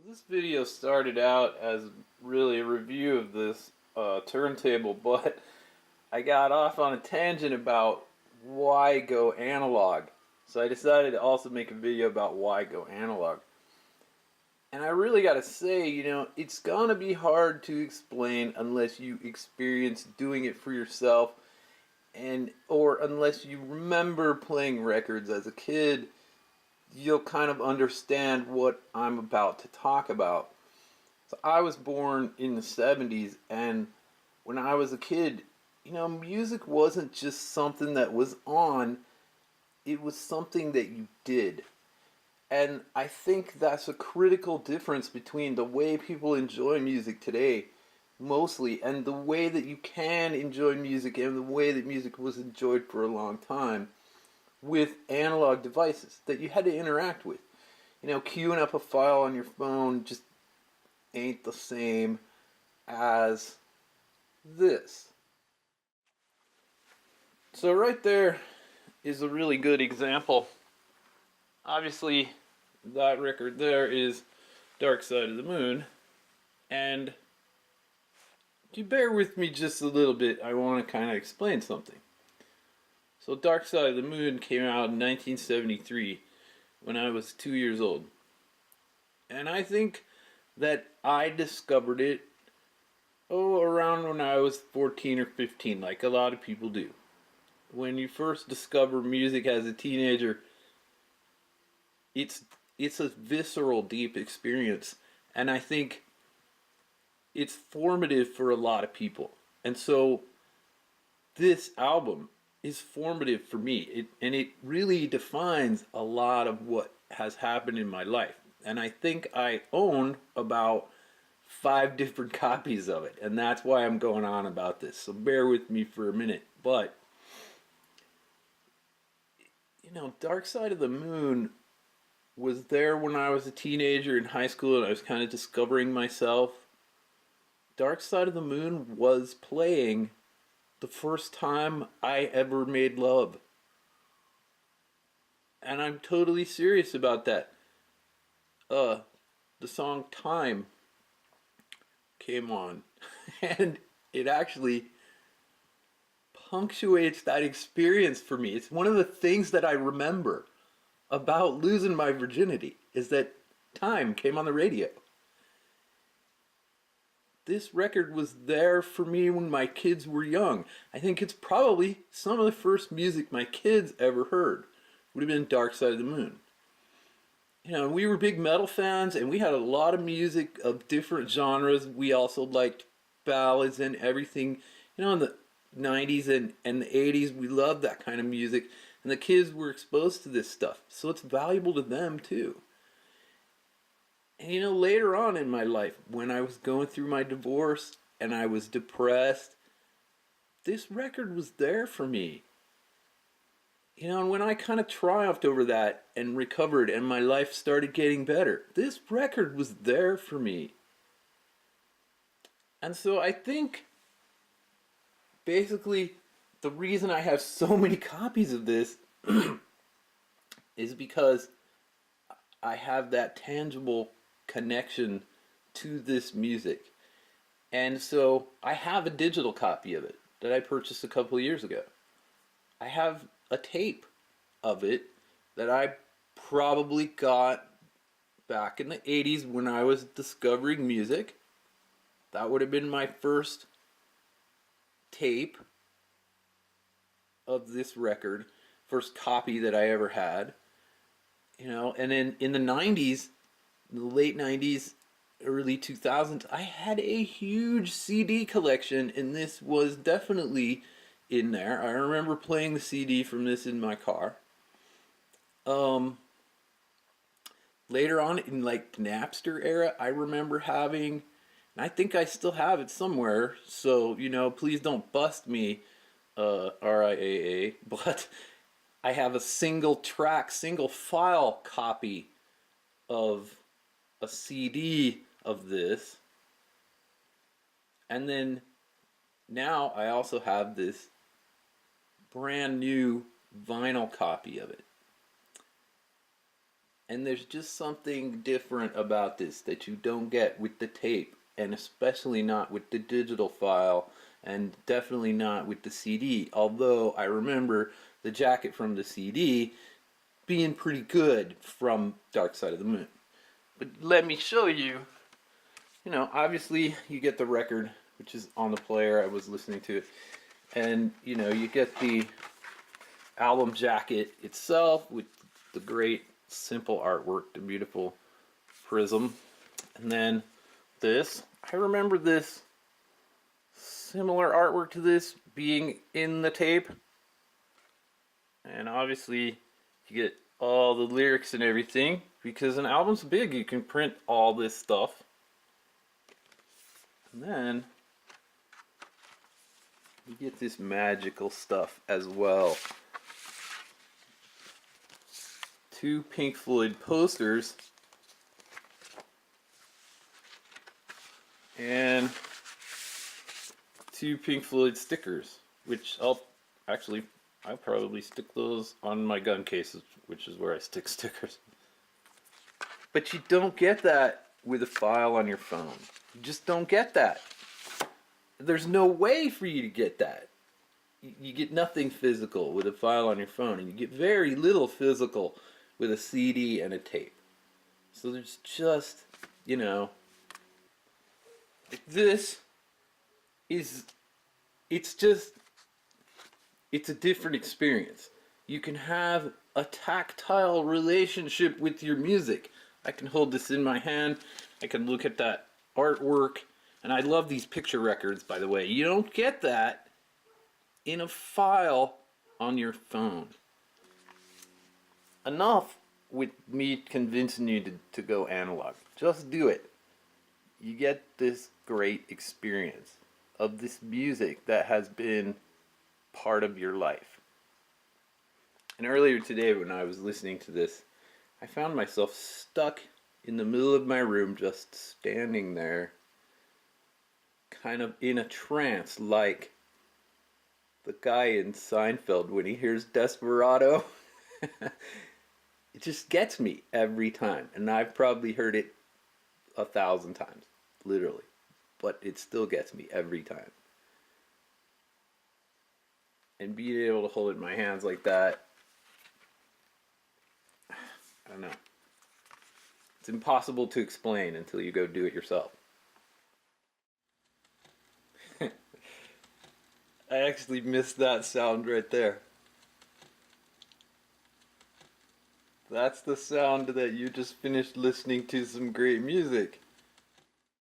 This video started out as really a review of this turntable, but I got off on a tangent about why go analog. So I decided to also make a video about why go analog. And I really gotta say, it's gonna be hard to explain unless you experience doing it for yourself or unless you remember playing records as a kid. You'll kind of understand what I'm about to talk about. So I was born in the 70s, and when I was a kid, music wasn't just something that was on, it was something that you did. And I think that's a critical difference between the way people enjoy music today, mostly, and the way that you can enjoy music and the way that music was enjoyed for a long time with analog devices that you had to interact with. Queuing up a file on your phone just ain't the same as this. So right there is a really good example. Obviously, that record there is Dark Side of the Moon, and if you bear with me just a little bit, I want to kind of explain something. So Dark Side of the Moon came out in 1973 when I was 2 years old. And I think that I discovered it around when I was 14 or 15, like a lot of people do. When you first discover music as a teenager, it's a visceral, deep experience, and I think it's formative for a lot of people. And so this album is formative for me, and it really defines a lot of what has happened in my life. And I think I own about 5 different copies of it, and that's why I'm going on about this. So bear with me for a minute. But Dark Side of the Moon was there when I was a teenager in high school and I was kind of discovering myself. Dark Side of the Moon was playing the first time I ever made love. And I'm totally serious about that. The song Time came on and it actually punctuates that experience for me. It's one of the things that I remember about losing my virginity is that Time came on the radio. This record was there for me when my kids were young. I think it's probably some of the first music my kids ever heard would have been Dark Side of the Moon. We were big metal fans, and we had a lot of music of different genres. We also liked ballads and everything. In the 90s and the 80s, we loved that kind of music, and the kids were exposed to this stuff, so it's valuable to them too. And later on in my life, when I was going through my divorce and I was depressed, this record was there for me. And when I kind of triumphed over that and recovered and my life started getting better, this record was there for me. And so I think basically the reason I have so many copies of this is because I have that tangible connection to this music. And so I have a digital copy of it that I purchased a couple of years ago. I have a tape of it that I probably got back in the 80s when I was discovering music. That would have been my first tape of this record, first copy that I ever had. And then in the 90s, the late 90s, early 2000s, I had a huge CD collection, and this was definitely in there. I remember playing the CD from this in my car. Later on in like the Napster era, I remember having, and I think I still have it somewhere, so please don't bust me, RIAA, but I have a single track, single file copy of a CD of this. And then now I also have this brand new vinyl copy of it. And there's just something different about this that you don't get with the tape, and especially not with the digital file, and definitely not with the CD. Although I remember the jacket from the CD being pretty good from Dark Side of the Moon. But let me show you. Obviously you get the record, which is on the player. I was listening to it. And, you get the album jacket itself with the great simple artwork, the beautiful prism. And then this, I remember this similar artwork to this being in the tape. And obviously you get all the lyrics and everything, because an album's big, you can print all this stuff. And then you get this magical stuff as well. 2 Pink Floyd posters and 2 Pink Floyd stickers, which I'll probably stick those on my gun cases, which is where I stick stickers. But you don't get that with a file on your phone. You just don't get that. There's no way for you to get that. You get nothing physical with a file on your phone, and you get very little physical with a CD and a tape. So there's just, this is, it's a different experience. You can have a tactile relationship with your music. I can hold this in my hand, I can look at that artwork, and I love these picture records, by the way. You don't get that in a file on your phone. Enough with me convincing you to go analog. Just do it. You get this great experience of this music that has been part of your life. And earlier today, when I was listening to this, I found myself stuck in the middle of my room, just standing there, kind of in a trance, like the guy in Seinfeld when he hears Desperado. It just gets me every time, and I've probably heard it 1,000 times, literally, but it still gets me every time. And being able to hold it in my hands like that, I don't know. It's impossible to explain until you go do it yourself. I actually missed that sound right there. That's the sound that you just finished listening to some great music.